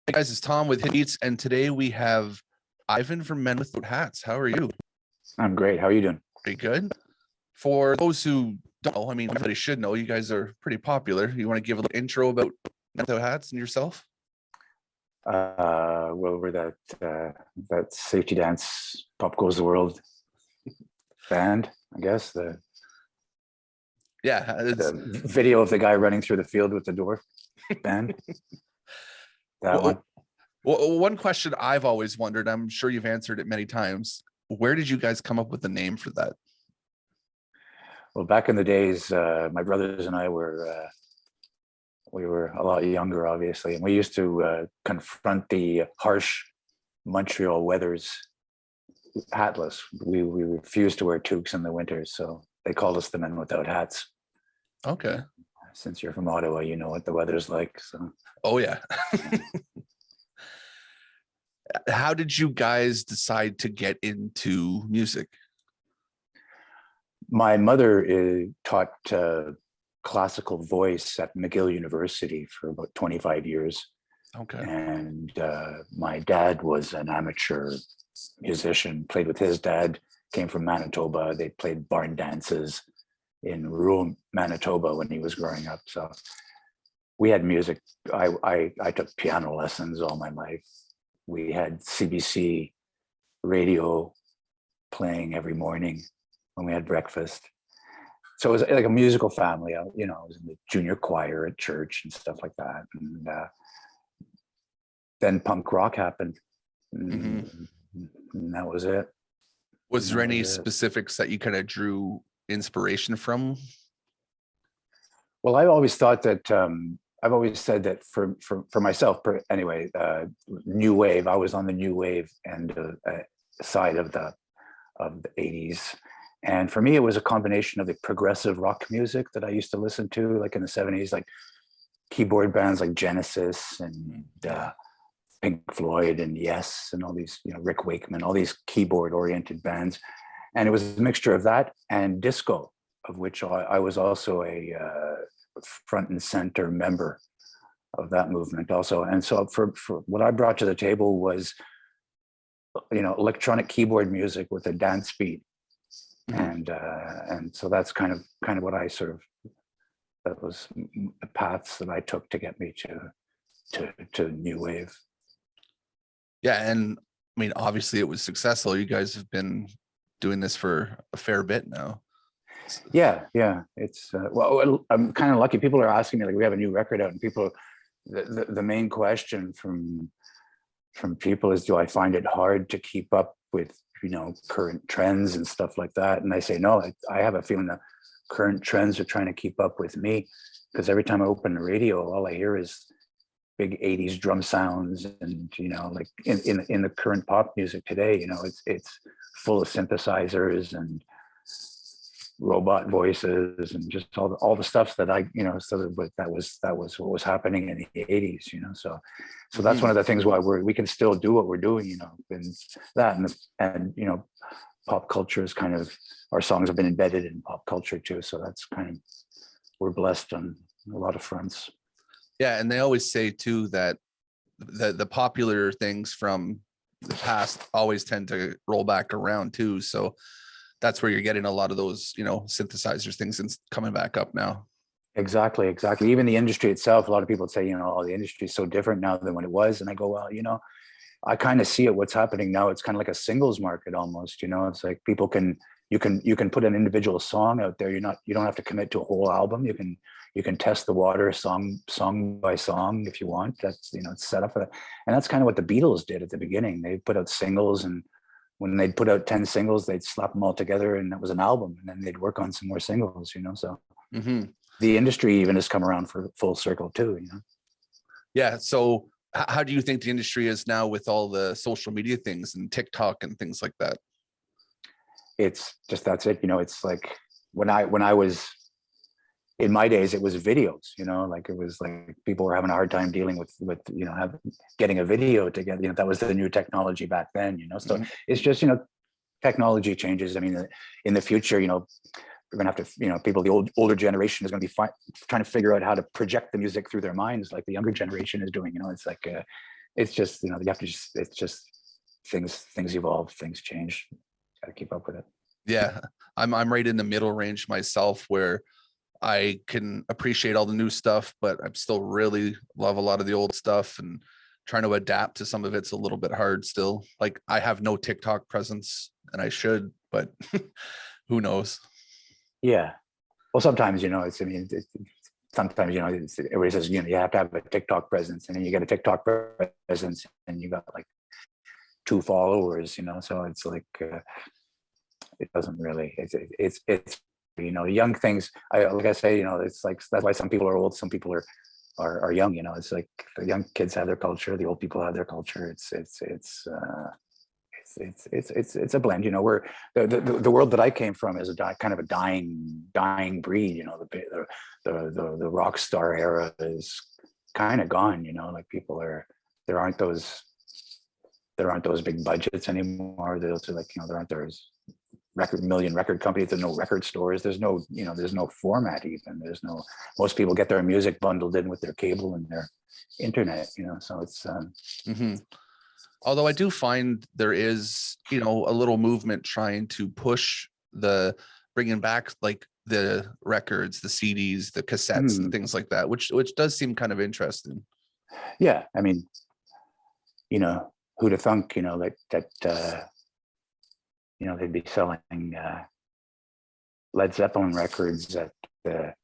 Hey guys, it's Tom with Hits, and today we have Ivan from Men Without Hats. How are you? I'm great. How are you doing? Pretty good. For those who don't know, I mean, everybody should know, you guys are pretty popular. You want to give a little intro about Men Without Hats and yourself? Well, we're that safety dance, Pop Goes the World band, I guess. It's The video of the guy running through the field with the dwarf band. That one. well, one question I've always wondered, I'm sure you've answered it many times. Where did you guys come up with the name for that? Well, back in the days, my brothers and I we were a lot younger, obviously, and we used to confront the harsh Montreal weathers hatless. We refused to wear toques in the winters, so they called us the Men Without Hats. Okay. Since you're from Ottawa, you know what the weather's like. So. Oh yeah. How did you guys decide to get into music? My mother taught classical voice at McGill University for about 25 years. Okay. And my dad was an amateur musician, played with his dad, came from Manitoba. They played barn dances in rural Manitoba when he was growing up. So we had music. I took piano lessons all my life. We had CBC radio playing every morning when we had breakfast. So it was like a musical family. I was in the junior choir at church and stuff like that. And then punk rock happened. Mm-hmm. And that was it. Was there any specifics that you kind of drew inspiration from? Well, I always thought that I've always said that for myself, anyway, new wave. I was on the new wave and side of the 80s, and for me, it was a combination of the progressive rock music that I used to listen to, like in the 70s, like keyboard bands like Genesis and Pink Floyd and Yes, and all these, Rick Wakeman, all these keyboard-oriented bands, and it was a mixture of that and disco, of which I was also a front and center member of that movement also. And so for what I brought to the table was, electronic keyboard music with a dance beat. Mm-hmm. And so that's kind of what I that was the paths that I took to get me to new wave. Yeah. And I mean, obviously it was successful. You guys have been doing this for a fair bit now. Yeah. It's well, I'm kind of lucky. People are asking me, like, we have a new record out, and people, the main question from people is, do I find it hard to keep up with current trends and stuff like that? And I say no. I have a feeling that current trends are trying to keep up with me, because every time I open the radio, all I hear is big 80s drum sounds, and like in the current pop music today, it's full of synthesizers and robot voices and just all the stuff that but that was what was happening in the 80s, so that's one of the things why we can still do what we're doing, and that and pop culture is kind of, our songs have been embedded in pop culture too, so that's kind of, we're blessed on a lot of fronts. Yeah, and they always say too that the popular things from the past always tend to roll back around too, so that's where you're getting a lot of those, synthesizers things and coming back up now. Exactly. Even the industry itself, a lot of people say, the industry is so different now than when it was. And I go, well, I kind of see it, what's happening now. It's kind of like a singles market almost, it's like people you can put an individual song out there. You don't have to commit to a whole album. You can test the water song by song if you want. That's, it's set up for that. And that's kind of what the Beatles did at the beginning. They put out singles, and when they'd put out 10 singles, they'd slap them all together and that was an album, and then they'd work on some more singles, so the industry even has come around for full circle too, Yeah. So how do you think the industry is now with all the social media things and TikTok and things like that? It's just, that's it. It's like when I was in my days, it was videos, like it was like people were having a hard time dealing with getting a video together. That was the new technology back then, so it's just, technology changes. I mean, in the future, we're going to have to, people, the older generation is going to be trying to figure out how to project the music through their minds, like the younger generation is doing. It's like it's just, you have to just, it's just things evolve, things change. Got to keep up with it. Yeah, I'm right in the middle range myself, where I can appreciate all the new stuff, but I'm still really love a lot of the old stuff, and trying to adapt to some of it's a little bit hard still. Like, I have no TikTok presence and I should, but who knows? Yeah. Well, sometimes, it's, I mean, sometimes, everybody says, you have to have a TikTok presence, and then you get a TikTok presence and you got like 2 followers, so it's like, it doesn't really, it's young things. Like I say, it's like, that's why some people are old, some people are young. It's like the young kids have their culture, the old people have their culture. It's a blend. Where the world that I came from is kind of a dying breed. The rock star era is kind of gone. Like people there aren't those big budgets anymore. There's like, there aren't those million record companies. There's no record stores. There's no format even. Most people get their music bundled in with their cable and their internet, so it's Although I do find there is, a little movement trying to push bringing back like the records, the CDs, the cassettes and things like that, which does seem kind of interesting. Yeah. I mean, who'd have thunk, that they'd be selling Led Zeppelin records at the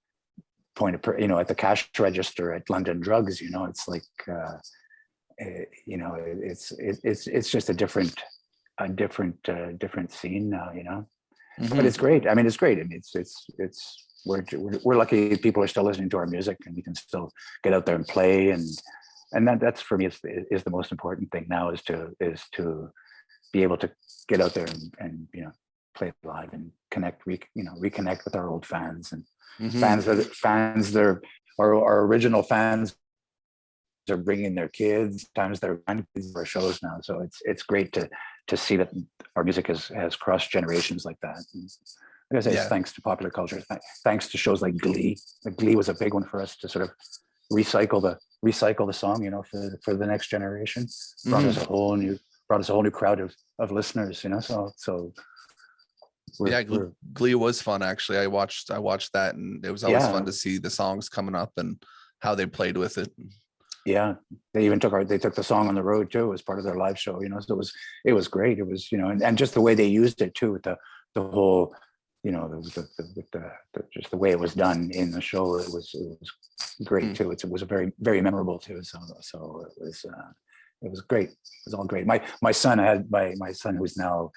point of, at the cash register at London Drugs. It's like, it's just a different scene now. But it's great. I mean, it's great. I mean, we're lucky people are still listening to our music, and we can still get out there and play, and that's for me is the most important thing now, is to be able to get out there and play live and reconnect with our old fans, and fans that our original fans are bringing their kids, sometimes their grandkids to our shows now. So it's great to see that our music has crossed generations like that. And like I say, it's thanks to popular culture, thanks to shows like Glee. Like Glee was a big one for us to sort of recycle the song, for the next generation. Brought us a whole new crowd of listeners, So Glee was fun, actually. I watched that, and it was always fun to see the songs coming up and how they played with it. Yeah, they even took the song on the road too as part of their live show. So it was great. It was, and just the way they used it too, with the whole, just the way it was done in the show. It was great too. It was very, very memorable too. So it was great. It was all great. My son who's now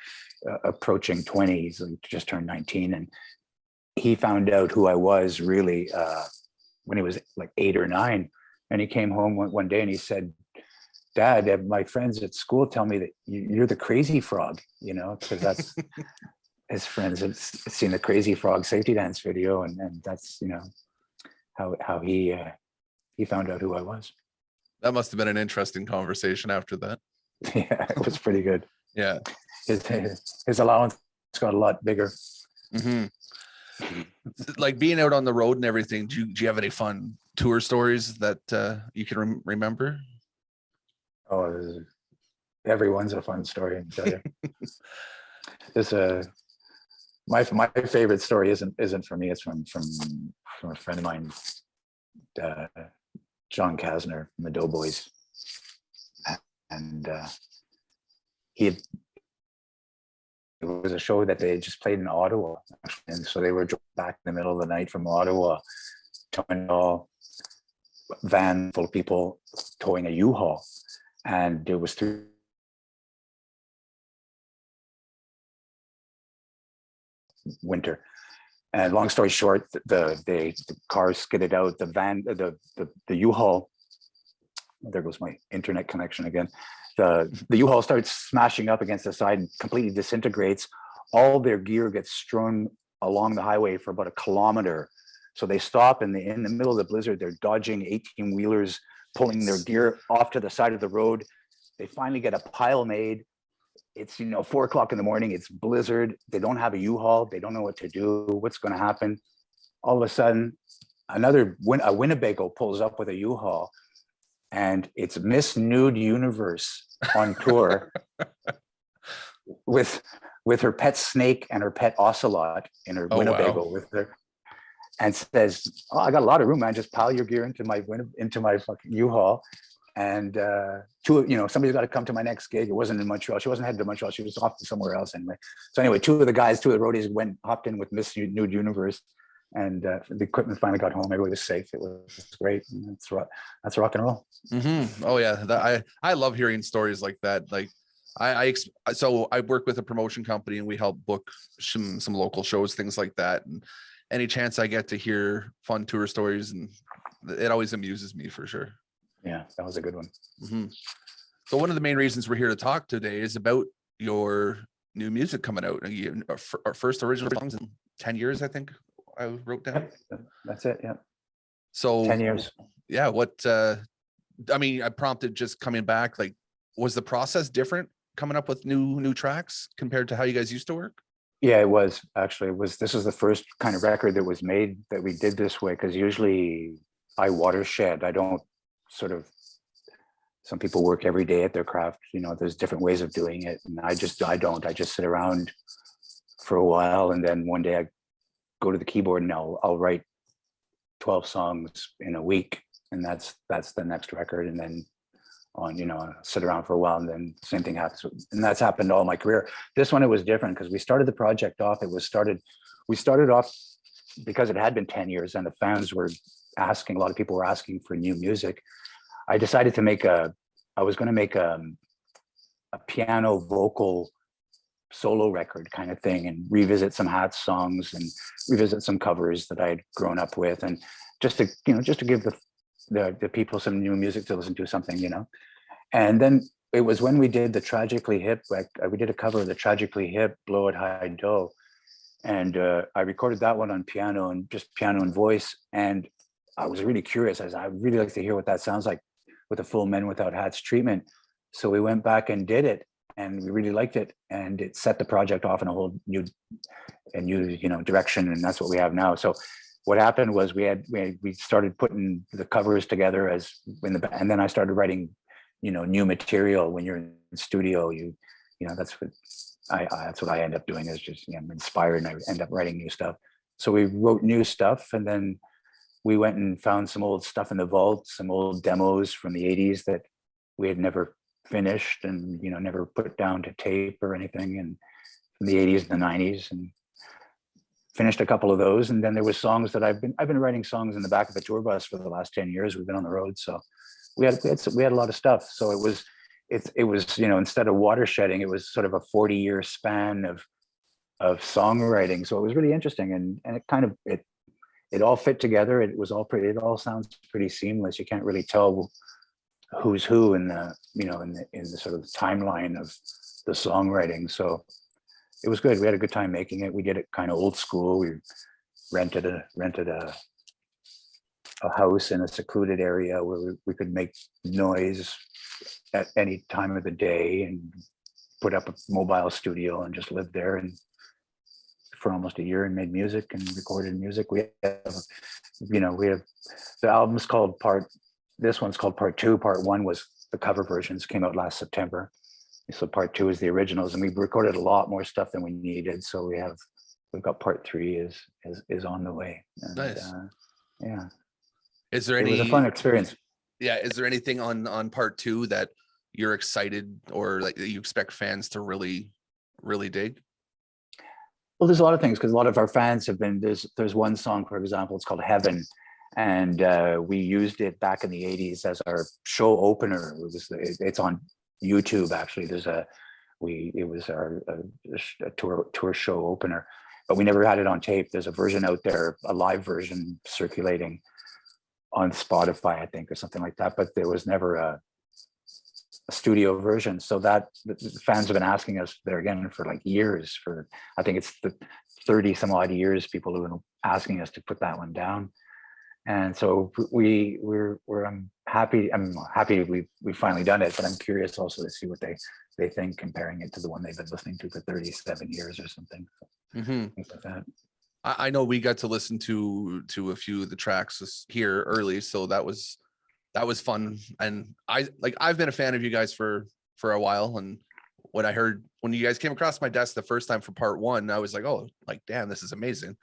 approaching 20. He's just turned 19, and he found out who I was really when he was like 8 or 9. And he came home one day and he said, "Dad, my friends at school tell me that you're the Crazy Frog," because that's his friends had seen the Crazy Frog safety dance video, and that's how he found out who I was. That must have been an interesting conversation after that. Yeah, it was pretty good. Yeah, his allowance got a lot bigger. Like being out on the road and everything, do you have any fun tour stories that you can remember? Oh, everyone's a fun story, I can tell you. There's my favorite story isn't for me. It's from a friend of mine, John Kasner from the Doughboys, and it was a show that they just played in Ottawa, and so they were back in the middle of the night from Ottawa, towing a van full of people, towing a U-Haul, and it was through winter. And long story short, the car skidded out. The van, the U-Haul. There goes my internet connection again. The U-Haul starts smashing up against the side and completely disintegrates. All their gear gets strewn along the highway for about 1 kilometer. So they stop in the middle of the blizzard. They're dodging 18-wheelers, pulling their gear off to the side of the road. They finally get a pile made. It's 4 o'clock in the morning. It's blizzard. They don't have a U-Haul. They don't know what to do. What's going to happen? All of a sudden, a Winnebago pulls up with a U-Haul, and it's Miss Nude Universe on tour with her pet snake and her pet ocelot in her Oh, Winnebago wow. with her, and says, "Oh, I got a lot of room, man. Just pile your gear into my fucking U-Haul." And somebody's got to come to my next gig. It wasn't in Montreal. She wasn't headed to Montreal. She was off to somewhere else anyway. So anyway, two of the roadies hopped in with Miss Nude Universe, and the equipment finally got home. Everybody was safe. It was great. And that's rock and roll. Oh yeah, I love hearing stories like that. Like so I work with a promotion company, and we help book some local shows, things like that. And any chance I get to hear fun tour stories, and it always amuses me for sure. Yeah, that was a good one. So one of the main reasons we're here to talk today is about your new music coming out. Our first original songs in 10 years, I think I wrote down. Yep, that's it. Yeah. So 10 years. Yeah. I prompted just coming back. Like, was the process different coming up with new tracks compared to how you guys used to work? Yeah, it was actually. This was the first kind of record that was made that we did this way, because usually I watershed. I don't sort of, some people work every day at their craft, there's different ways of doing it, and I just sit around for a while, and then one day I go to the keyboard and I'll write 12 songs in a week, and that's the next record. And then sit around for a while, and then same thing happens. And that's happened all my career. This one, it was different, because we started the project off, we started off because it had been 10 years and the fans were asking, a lot of people were asking for new music. I decided to I was going to make a piano vocal solo record kind of thing, and revisit some Hats songs and revisit some covers that I'd grown up with, and just to give the people some new music to listen to, something. And then it was when we did the Tragically Hip, we did a cover of the Tragically Hip Blow It High Do, and I recorded that one on piano, and just piano and voice. And I was really curious. I'd really like to hear what that sounds like with a full Men Without Hats treatment. So we went back and did it, and we really liked it, and it set the project off in a whole new direction, and that's what we have now. So what happened was we started putting the covers together and then I started writing new material. When you're in the studio, that's what I end up doing, is just I'm inspired and I end up writing new stuff. So we wrote new stuff, and then we went and found some old stuff in the vault, some old demos from the 80s that we had never finished and never put down to tape or anything, and from the 80s and the 90s, and finished a couple of those. And then there was songs that I've been writing songs in the back of a tour bus for the last 10 years. We've been on the road, so we had a lot of stuff. So it was instead of watershedding, it was sort of a 40-year span of songwriting. So it was really interesting, and it kind of it all fit together. It all sounds pretty seamless. You can't really tell who's who in the in the sort of timeline of the songwriting. So it was good. We had a good time making it. We did it kind of old school. We rented a house in a secluded area where we could make noise at any time of the day, and put up a mobile studio and just lived there, and for almost a year, and made music and recorded music. We have the album's called this one's called Part 2. Part 1 was the cover versions, came out last September. So Part 2 is the originals, and we recorded a lot more stuff than we needed. So we've got Part 3 is on the way. And, nice. Yeah. It was a fun experience. Yeah. Is there anything on Part 2 that you're excited, or like that you expect fans to really, really dig? Well, there's a lot of things, because a lot of our fans have been, there's one song, for example, it's called Heaven. And we used it back in the 80s as our show opener. It's on YouTube, actually. It was our tour show opener, but we never had it on tape. There's a version out there, a live version circulating on Spotify, I think, or something like that, but there was never a studio version. So that the fans have been asking us there again for like years, I think it's the 30 some odd years, people have been asking us to put that one down. And so I'm happy we've finally done it, but I'm curious also to see what they think, comparing it to the one they've been listening to for 37 years or something. Things like that. I know we got to listen to a few of the tracks here early, so that was that was fun. And I've been a fan of you guys for a while. And when you guys came across my desk the first time for part 1, I was like, oh, like, damn, this is amazing.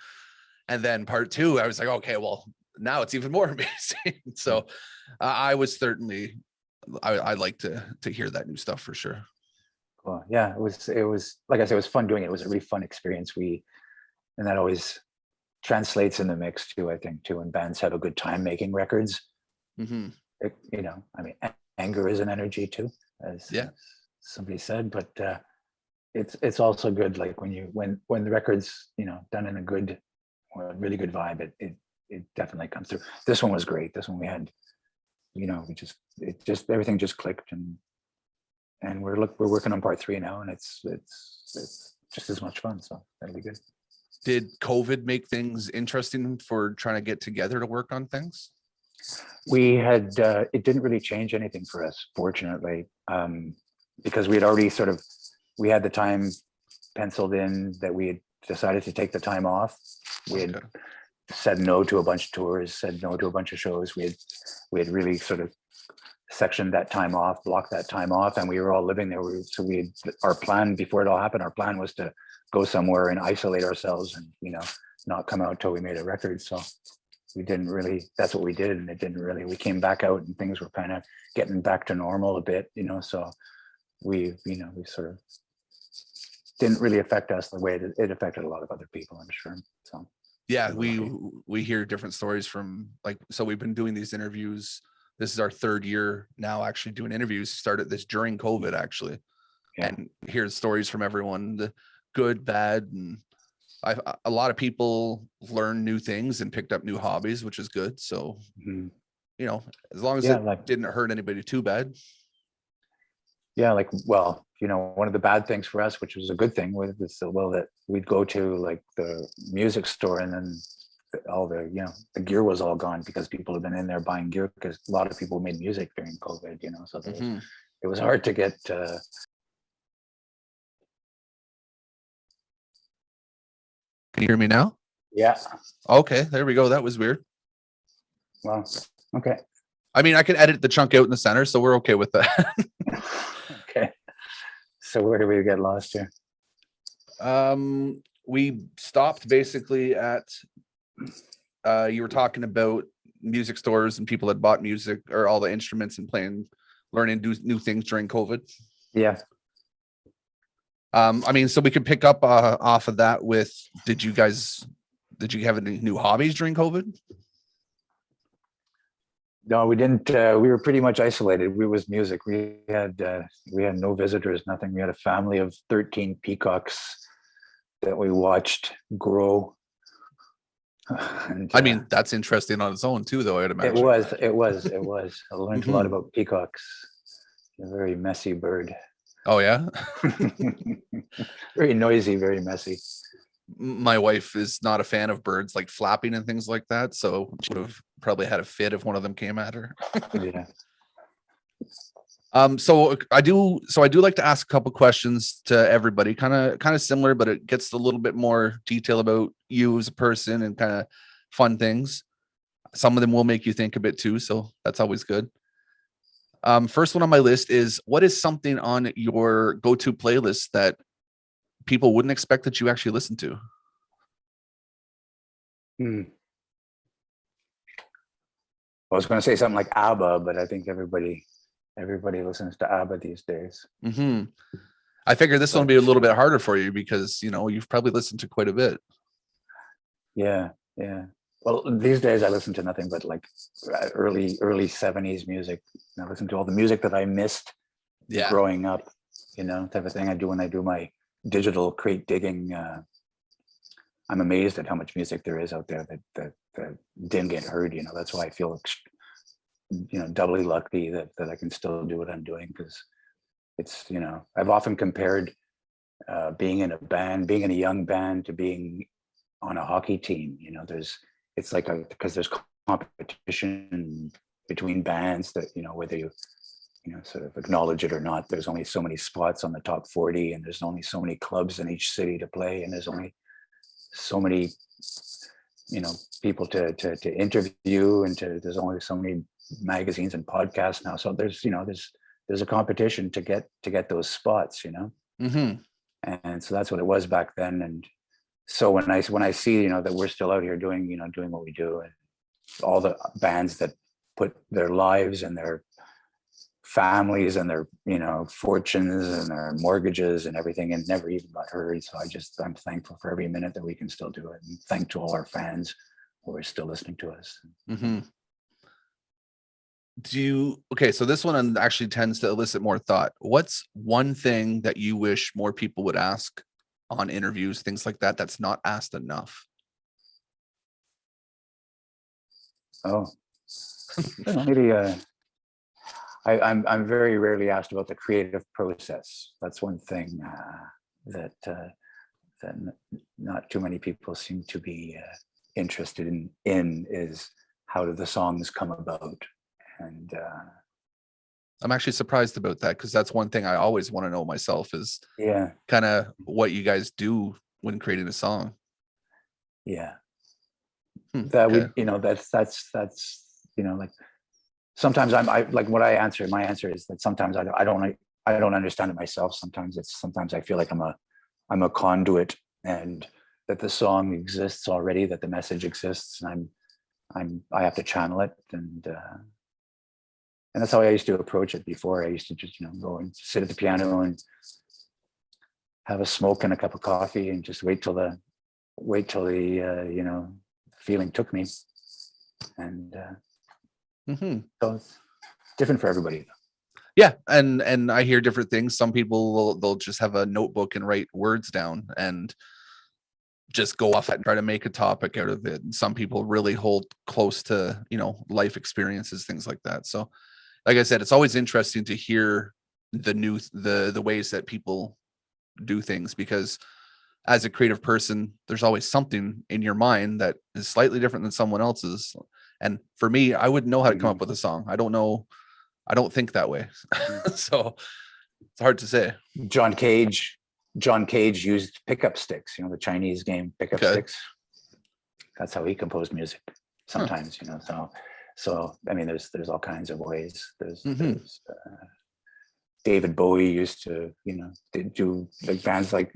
And then part 2, I was like, okay, well, now it's even more amazing. So I was certainly, I like to hear that new stuff for sure. Cool. Yeah, it was like I said, it was fun doing it. It was a really fun experience. And that always translates in the mix too, I think, too, when bands have a good time making records. Mm-hmm. I mean, anger is an energy too, as somebody said, but it's also good, like when the record's, done in a good, or a really good vibe, it definitely comes through. This one was great. This one we had, everything just clicked, and we're working on part 3 now, and it's just as much fun, so that'll be good. Did COVID make things interesting for trying to get together to work on things? We had it didn't really change anything for us, fortunately, because we had already we had the time penciled in that we had decided to take the time off. We had said no to a bunch of tours, said no to a bunch of shows. We had really sort of sectioned that time off, blocked that time off, and we were all living there. Our plan before it all happened, our plan was to go somewhere and isolate ourselves and, not come out till we made a record. So we didn't really, that's what we did. And it didn't really, we came back out and things were kind of getting back to normal a bit, so we sort of didn't really affect us the way that it affected a lot of other people, I'm sure. So yeah, we hear different stories from, like, so we've been doing these interviews. This is our 3rd year now actually doing interviews. Started this during COVID actually. Yeah. And hear stories from everyone, the good, bad, and a lot of people learned new things and picked up new hobbies, which is good. So, as long as it didn't hurt anybody too bad. Yeah, one of the bad things for us, which was a good thing, was that we'd go to like the music store, and then all the gear was all gone because people have been in there buying gear, because a lot of people made music during COVID, so it was hard to get Can you hear me now? Yeah. Okay, there we go. That was weird. Well, okay. I mean, I could edit the chunk out in the center, so we're okay with that. Okay. So where do we get lost here? We stopped basically at you were talking about music stores and people that bought music or all the instruments and learning new things during COVID. Yeah. I mean, so we could pick up off of that with, did you have any new hobbies during COVID? No, we didn't. We were pretty much isolated. We was music. We had no visitors, nothing. We had a family of 13 peacocks that we watched grow. And, I mean, that's interesting on its own too, though, I'd imagine. It was. I learned a lot about peacocks. A very messy bird. Oh yeah. Very noisy, very messy. My wife is not a fan of birds like flapping and things like that, so she would have probably had a fit if one of them came at her. Yeah. So I do like to ask a couple questions to everybody, kind of similar, but it gets a little bit more detail about you as a person and kind of fun things. Some of them will make you think a bit too, so that's always good. First one on my list is, what is something on your go-to playlist that people wouldn't expect that you actually listen to? I was going to say something like ABBA, but I think everybody listens to ABBA these days. Mm-hmm. I figured this one would be a little bit harder for you because, you've probably listened to quite a bit. Yeah. Well, these days I listen to nothing but like early 70s music. I listen to all the music that I missed growing up, type of thing. I do when I do my digital crate digging. I'm amazed at how much music there is out there that didn't get heard. That's why I feel doubly lucky that I can still do what I'm doing, because it's, I've often compared being in a band, being in a young band, to being on a hockey team. It's like because there's competition between bands that, whether you sort of acknowledge it or not, there's only so many spots on the top 40, and there's only so many clubs in each city to play, and there's only so many people to interview, and there's only so many magazines and podcasts now. So there's a competition to get those spots, Mm-hmm. and so that's what it was back then. And so when I see, that we're still out here doing what we do, and all the bands that put their lives and their families and their fortunes and their mortgages and everything and never even got heard. So I'm thankful for every minute that we can still do it, and thank to all our fans who are still listening to us. Mm-hmm. Okay, so this one actually tends to elicit more thought. What's one thing that you wish more people would ask on interviews, things like that, that's not asked enough? Oh, maybe I'm very rarely asked about the creative process. That's one thing that not too many people seem to be interested in is how do the songs come about. And I'm actually surprised about that, because that's one thing I always want to know myself, is kind of what you guys do when creating a song. Yeah. Okay. That's like sometimes I like what I answer. My answer is that sometimes I don't understand it myself. Sometimes I feel like I'm a conduit, and that the song exists already, that the message exists, and I have to channel it, and that's how I used to approach it before. I used to just go and sit at the piano and have a smoke and a cup of coffee and just wait till the feeling took me. And so it's different for everybody. Yeah, and I hear different things. Some people they'll just have a notebook and write words down and just go off and try to make a topic out of it. And some people really hold close to life experiences, things like that. So like I said, it's always interesting to hear the ways that people do things, because as a creative person, there's always something in your mind that is slightly different than someone else's. And for me, I wouldn't know how to come up with a song. I don't know. I don't think that way. So it's hard to say. John Cage used pickup sticks, the Chinese game pickup sticks. That's how he composed music sometimes, so I mean, there's all kinds of ways. There's David Bowie used to, do like bands like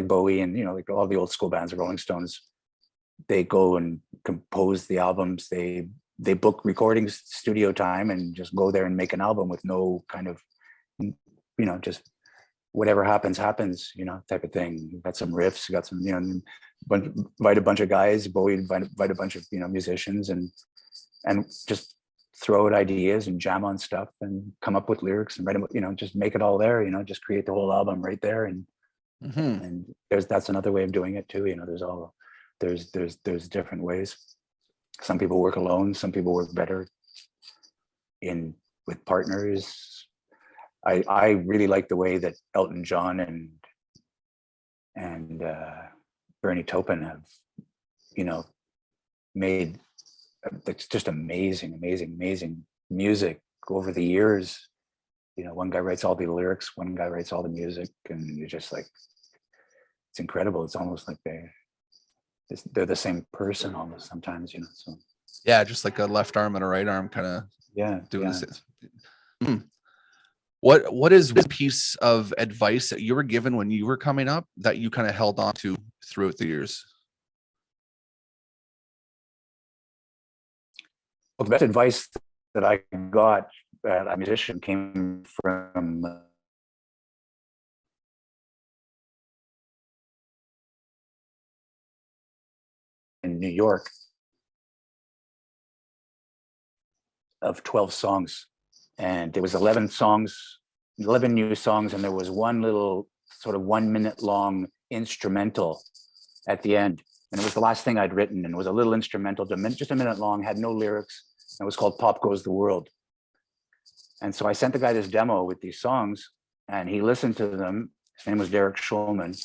Bowie and, like all the old school bands, the Rolling Stones, they go and compose the albums. They book recording studio time and just go there and make an album with no kind of, just whatever happens, type of thing. Got some riffs, got some, invite a bunch of guys, Bowie invite a bunch of, musicians and just throw out ideas and jam on stuff and come up with lyrics and write them, just make it all there, just create the whole album right there. And and that's another way of doing it too. There's different ways. Some people work alone, some people work better with partners. I really like the way that Elton John and Bernie Taupin have, made it's just amazing music over the years. One guy writes all the lyrics, one guy writes all the music, and you're just like, it's incredible. It's almost like they're the same person almost sometimes, so yeah, just like a left arm and a right arm kind of doing this. What is one piece of advice that you were given when you were coming up that you kind of held on to throughout the years? Well, the best advice that I got as a musician came from in New York, of 12 songs. And there was 11 new songs, and there was one little sort of 1 minute long instrumental at the end. And it was the last thing I'd written, and it was a little instrumental, just a minute long, had no lyrics. And it was called Pop Goes the World. And so I sent the guy this demo with these songs, and he listened to them. His name was Derek Schulman.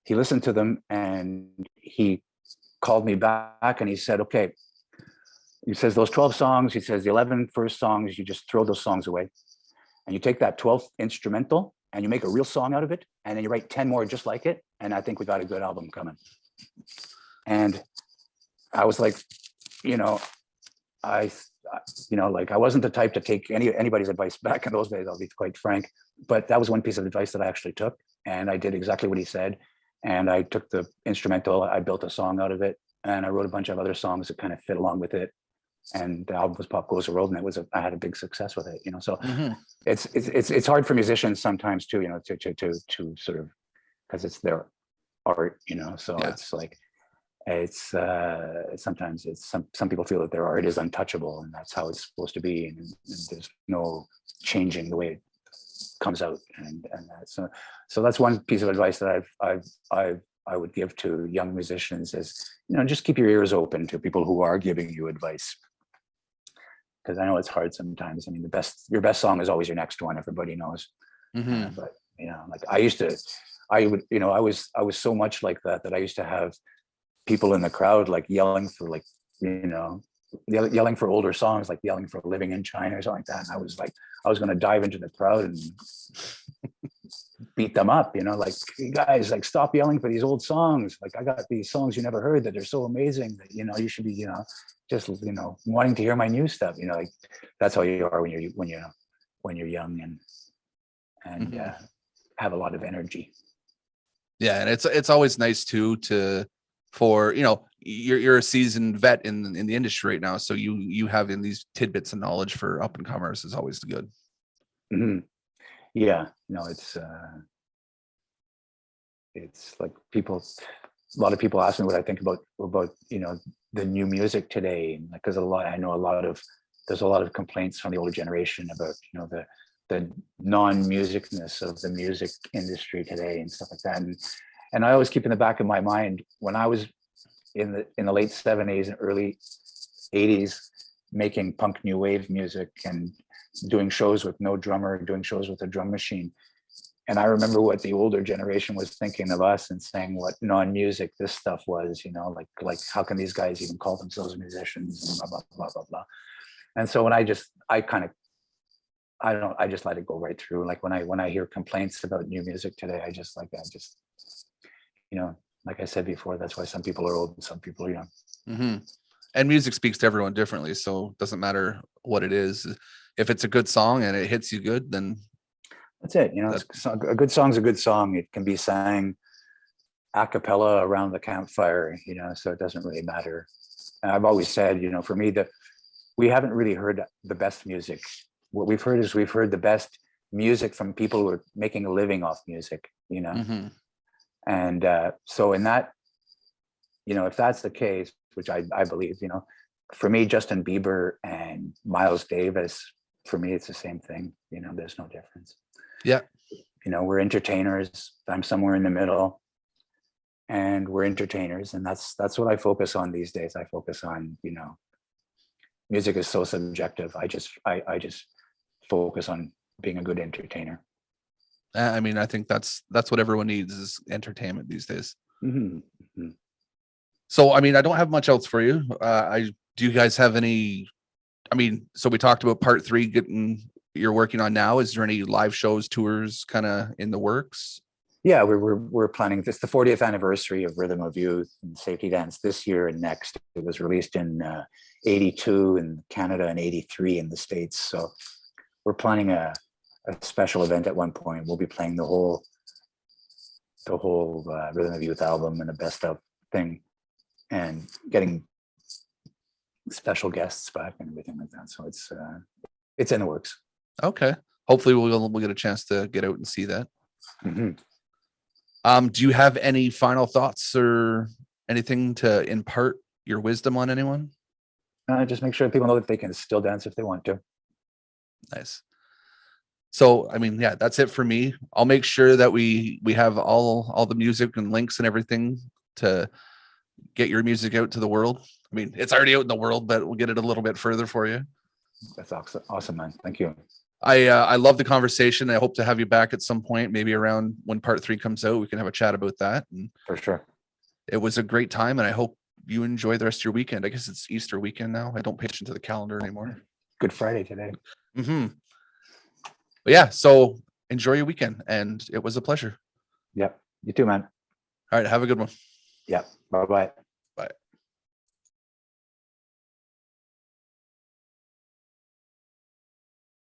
He listened to them, and he called me back, and he said, okay, he says, those 12 songs, he says, the 11 first songs, you just throw those songs away. And you take that 12th instrumental and you make a real song out of it. And then you write 10 more just like it. And I think we got a good album coming. And I was like, I like I wasn't the type to take anybody's advice back in those days, I'll be quite frank. But that was one piece of advice that I actually took, and I did exactly what he said. And I took the instrumental, I built a song out of it, and I wrote a bunch of other songs that kind of fit along with it. And the album was Pop Goes the World, and I had a big success with it, So it's hard for musicians sometimes too, to sort of, because it's their art, So Yeah. it's like, it's sometimes some people feel that their art is untouchable, and that's how it's supposed to be, and there's no changing the way it comes out, and that, so that's one piece of advice that I would give to young musicians is, just keep your ears open to people who are giving you advice, because I know it's hard sometimes. I mean, your best song is always your next one, everybody knows. But like I was so much like that I used to have people in the crowd like yelling for like, yelling for older songs, like yelling for Living in China or something like that. And I was like, I was going to dive into the crowd and beat them up, like, you guys, like, stop yelling for these old songs. Like, I got these songs you never heard that are so amazing that, you should be, just, wanting to hear my new stuff, like that's how you are when you're young and have a lot of energy. Yeah. And it's always nice too, for you're a seasoned vet in the industry right now, so you have in these tidbits of knowledge for up and comers is always good. Yeah, it's like a lot of people ask me what I think about the new music today, because there's a lot of complaints from the older generation about the non-musicness of the music industry today and stuff like that, and I always keep in the back of my mind, when I was in the late 70s and early 80s making punk new wave music and doing shows with no drummer, doing shows with a drum machine. And I remember what the older generation was thinking of us and saying what non-music this stuff was, like how can these guys even call themselves musicians, and blah, blah, blah, blah, blah. And so when I just let it go right through. Like when I hear complaints about new music today, I just like I said before, that's why some people are old and some people are young. And music speaks to everyone differently, so it doesn't matter what it is. If it's a good song and it hits you good, then that's it. A good song's a good song. It can be sang a cappella around the campfire, so it doesn't really matter. And I've always said, for me, that we haven't really heard the best music. What we've heard is the best music from people who are making a living off music, And so in that, if that's the case, which I believe, for me, Justin Bieber and Miles Davis, for me, it's the same thing. There's no difference. Yeah. We're entertainers. I'm somewhere in the middle, and we're entertainers. And that's what I focus on these days. I focus on, music is so subjective. I just focus on being a good entertainer. I mean, I think that's what everyone needs is entertainment these days. So, I mean, I don't have much else for you. Do you guys have any? I mean, so we talked about part 3 you're working on now. Is there any live shows, tours, kind of in the works? Yeah, we're planning. It's the 40th anniversary of Rhythm of Youth and Safety Dance this year and next. It was released in '82 in Canada and '83 in the States. So we're planning a special event at one point. We'll be playing the whole Rhythm of Youth album and a best of thing, and getting special guests back and everything like that. So it's in the works. Okay. Hopefully we'll get a chance to get out and see that. Do you have any final thoughts or anything to impart your wisdom on anyone? Just make sure people know that they can still dance if they want to. Nice. So, I mean, yeah, that's it for me. I'll make sure that we have all the music and links and everything to get your music out to the world. I mean, it's already out in the world, but we'll get it a little bit further for you. That's awesome, man. Thank you. I love the conversation. I hope to have you back at some point, maybe around when part 3 comes out. We can have a chat about that. And for sure. It was a great time, and I hope you enjoy the rest of your weekend. I guess it's Easter weekend now. I don't pay attention to the calendar anymore. Good Friday today. But yeah, so enjoy your weekend, and it was a pleasure. Yep. You too, man. All right. Have a good one. Yep. Bye-bye.